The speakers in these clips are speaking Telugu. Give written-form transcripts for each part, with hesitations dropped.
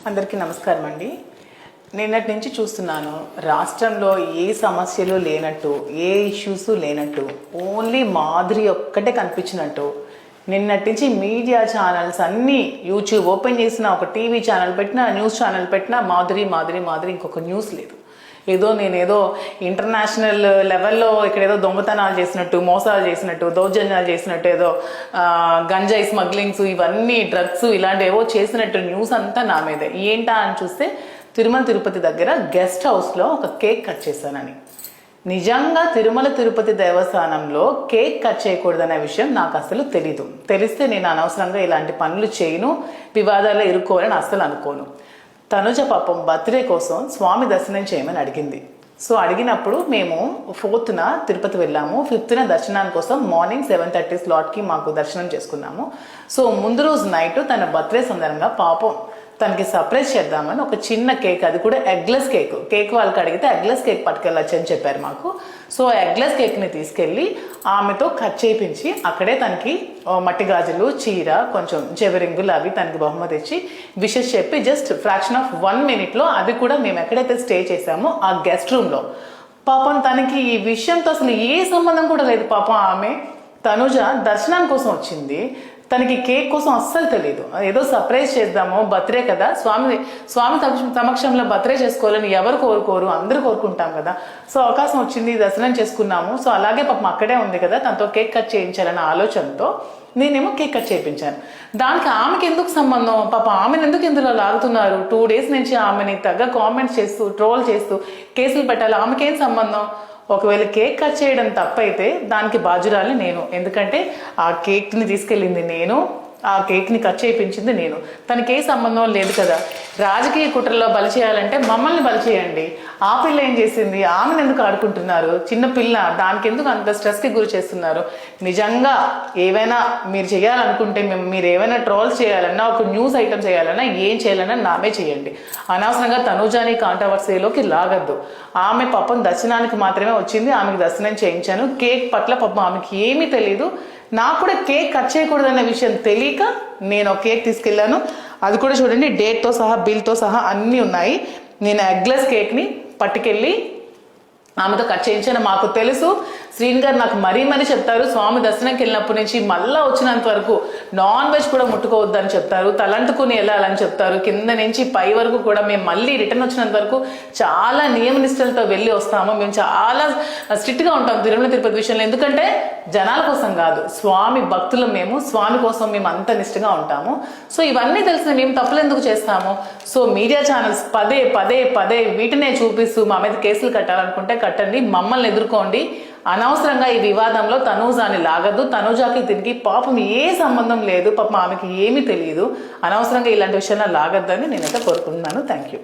అందరికీ నమస్కారం అండి. నిన్నటి నుంచి చూస్తున్నాను రాష్ట్రంలో ఏ సమస్యలు లేనట్టు, ఏ ఇష్యూస్ లేనట్టు, ఓన్లీ మాధురి ఒక్కటే కనిపించినట్టు. నిన్నటి నుంచి మీడియా ఛానల్స్ అన్నీ యూట్యూబ్ ఓపెన్ చేసిన, ఒక టీవీ ఛానల్ పెట్టినా, న్యూస్ ఛానల్ పెట్టినా మాధురి మాధురి మాధురి, ఇంకొక న్యూస్ లేదు. నేనేదో ఇంటర్నేషనల్ లెవెల్లో ఇక్కడేదో దొంగతనాలు చేసినట్టు, మోసాలు చేసినట్టు, దౌర్జన్యాలు చేసినట్టు, ఏదో గంజాయి స్మగ్లింగ్స్, ఇవన్నీ డ్రగ్స్ ఇలాంటివేవో చేసినట్టు న్యూస్ అంతా నా మీదే. ఏంటా అని చూస్తే తిరుమల తిరుపతి దగ్గర గెస్ట్ హౌస్లో ఒక కేక్ కట్ చేశానని. నిజంగా తిరుమల తిరుపతి దేవస్థానంలో కేక్ కట్ చేయకూడదనే విషయం నాకు అసలు తెలీదు. తెలిస్తే నేను అనవసరంగా ఇలాంటి పనులు చేయను, వివాదాల్లో ఇరుక్కోవాలని అసలు అనుకోను. తనుజ పాపం బర్త్డే కోసం స్వామి దర్శనం చేయమని అడిగింది. సో అడిగినప్పుడు మేము 4th తిరుపతి వెళ్ళాము, 5th దర్శనం కోసం మార్నింగ్ 7:30 స్లాట్కి మాకు దర్శనం చేసుకున్నాము. సో ముందు రోజు నైట్ తన బర్త్డే సందర్భంగా పాపం తనకి సర్ప్రైజ్ చేద్దామని ఒక చిన్న కేక్, అది కూడా ఎగ్లెస్ కేక్ వాళ్ళకి అడిగితే ఎగ్లెస్ కేక్ పట్టుకెళ్ళచ్చు అని చెప్పారు మాకు. సో ఎగ్లెస్ కేక్ని తీసుకెళ్ళి ఆమెతో కట్ చేయించి అక్కడే తనకి మట్టి గాజులు, చీర, కొంచెం చెవిరింగులు అవి తనకి బహుమతి ఇచ్చి విషెస్ చెప్పి జస్ట్ ఫ్రాక్షన్ ఆఫ్ 1 minute అది కూడా మేము ఎక్కడైతే స్టే చేసామో ఆ గెస్ట్ రూమ్లో. పాపం తనకి ఈ విషయంతో అసలు ఏ సంబంధం కూడా లేదు. పాపం ఆమె తనుజ దర్శనం కోసం వచ్చింది, తనకి కేక్ కోసం అస్సలు తెలియదు. ఏదో సర్ప్రైజ్ చేద్దాము, బర్త్డే కదా, స్వామి సమక్షంలో బర్త్డే చేసుకోవాలని ఎవరు కోరుకోరు, అందరూ కోరుకుంటాం కదా. సో అవకాశం వచ్చింది, దర్శనం చేసుకున్నాము. సో అలాగే పాపం అక్కడే ఉంది కదా, తనతో కేక్ కట్ చేయించాలన్న ఆలోచనతో నేనేమో కేక్ కట్ చేయించాను. దానికి ఆమెకి ఎందుకు సంబంధం? పాప ఆమెను ఎందుకు ఇందులో లాగుతున్నారు? 2 days నుంచి ఆమెని తగ్గ కామెంట్స్ చేస్తూ, ట్రోల్ చేస్తూ కేసులు పెట్టాలి. ఆమెకేం సంబంధం? ఒకవేళ కేక్ కట్ చేయడం తప్పైతే దానికి బాధ్యురాలి నేను. ఎందుకంటే ఆ కేక్ని తీసుకెళ్ళింది నేను, ఆ కేక్ని కట్ చేయించింది నేను. తనకి ఏ సంబంధం లేదు కదా. రాజకీయ కుట్రలో బలి చేయాలంటే మమ్మల్ని బలి చేయండి. ఆ పిల్ల ఏం చేసింది? ఆమెను ఎందుకు ఆడుకుంటున్నారు? చిన్న పిల్ల, దానికి ఎందుకు అంత స్ట్రెస్కి గురి చేస్తున్నారు? నిజంగా ఏవైనా మీరు చేయాలనుకుంటే, మీరు ఏమైనా ట్రోల్స్ చేయాలన్నా, ఒక న్యూస్ ఐటమ్ చేయాలన్నా, ఏం చేయాలన్నా నామే చేయండి. అనవసరంగా తనుజాని కాంట్రవర్సీలోకి లాగద్దు. ఆమె పాపం దర్శనానికి మాత్రమే వచ్చింది, ఆమెకు దర్శనం చేయించాను. కేక్ పట్ల పాపం ఆమెకి ఏమీ తెలీదు. నాకు కూడా కేక్ కట్ చేయకూడదన్న విషయం తెలియక నేను ఒక కేక్ తీసుకెళ్ళాను. అది కూడా చూడండి, డేట్తో సహా, బిల్తో సహా అన్నీ ఉన్నాయి. నేను ఎగ్లెస్ కేక్ని పట్టుకెళ్ళి ఆమెతో కట్ చేయించాను. మాకు తెలుసు, శ్రీన్ గారు నాకు మరీ చెప్తారు, స్వామి దర్శనంకి వెళ్ళినప్పటి నుంచి మళ్ళీ వచ్చినంత వరకు నాన్ వెజ్ కూడా ముట్టుకోవద్దని చెప్తారు, తలంటుకుని వెళ్ళాలని చెప్తారు. కింద నుంచి పై వరకు కూడా మేము మళ్ళీ రిటర్న్ వచ్చినంత వరకు చాలా నియమనిష్టలతో వెళ్ళి వస్తాము. మేము చాలా స్ట్రిక్ట్గా ఉంటాం తిరుమల తిరుపతి విషయంలో. ఎందుకంటే జనాల కోసం కాదు, స్వామి భక్తులు మేము, స్వామి కోసం మేము అంత నిష్ఠగా ఉంటాము. సో ఇవన్నీ తెలిసిన మేము తప్పులు ఎందుకు చేస్తాము? సో మీడియా ఛానల్స్ పదే పదే పదే వీటినే చూపిస్తూ మా మీద కేసులు కట్టాలనుకుంటే కట్టండి, మమ్మల్ని ఎదుర్కోండి. అనవసరంగా ఈ వివాదంలో తనూజాని లాగద్దు. తనూజాకి దీనికి పాపం ఏ సంబంధం లేదు, పాపం ఆమెకి ఏమీ తెలియదు. అనవసరంగా ఇలాంటి విషయాల్లో లాగద్దని నేనైతే కోరుకుంటున్నాను. Thank you.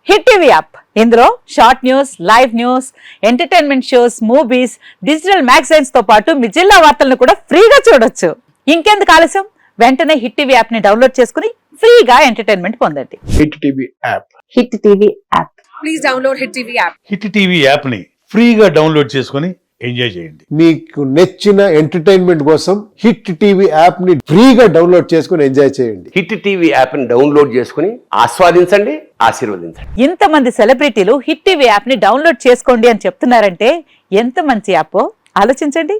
Hit TV app, ఇందులో short news, live news, entertainment shows, movies, digital magazines తో పాటు మీ జిల్లా వార్తలను కూడా ఫ్రీగా చూడొచ్చు. ఇంకెందుకు ఆలస్యం? వెంటనే హిట్ టీవీ యాప్ ని డౌన్లోడ్ చేసుకుని ఫ్రీగా ఎంటర్టైన్మెంట్ పొందండి. Hit TV app. Hit TV app. Please download hit TV app. Hit TV app ని ఫ్రీగా డౌన్లోడ్ చేసుకుని ఎంజాయ్ చేయండి. మీకు నచ్చిన ఎంటర్టైన్మెంట్ కోసం హిట్ టీవీ యాప్ ని ఫ్రీగా డౌన్లోడ్ చేసుకుని ఎంజాయ్ చేయండి. హిట్ టీవీ యాప్ ని డౌన్లోడ్ చేసుకుని ఆస్వాదించండి, ఆశీర్వదించండి. ఇంతమంది సెలబ్రిటీలు హిట్ టీవీ యాప్ ని డౌన్లోడ్ చేసుకోండి అని చెప్తున్నారంటే ఎంత మంచి యాప్ ఆలోచించండి.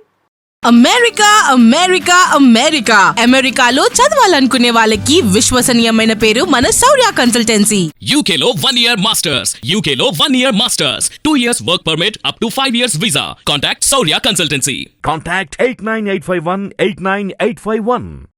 అమెరికా అమెరికా అమెరికా అమెరికాలో చదవాలనుకునే వాళ్ళకి విశ్వసనీయమైన పేరు మన శౌర్య కన్సల్టెన్సీ. UK లో 1 year masters. UK లో 1 year masters. 2 years work permit up to 5 years visa. Contact Saurya Consultancy. Contact 89851 89851.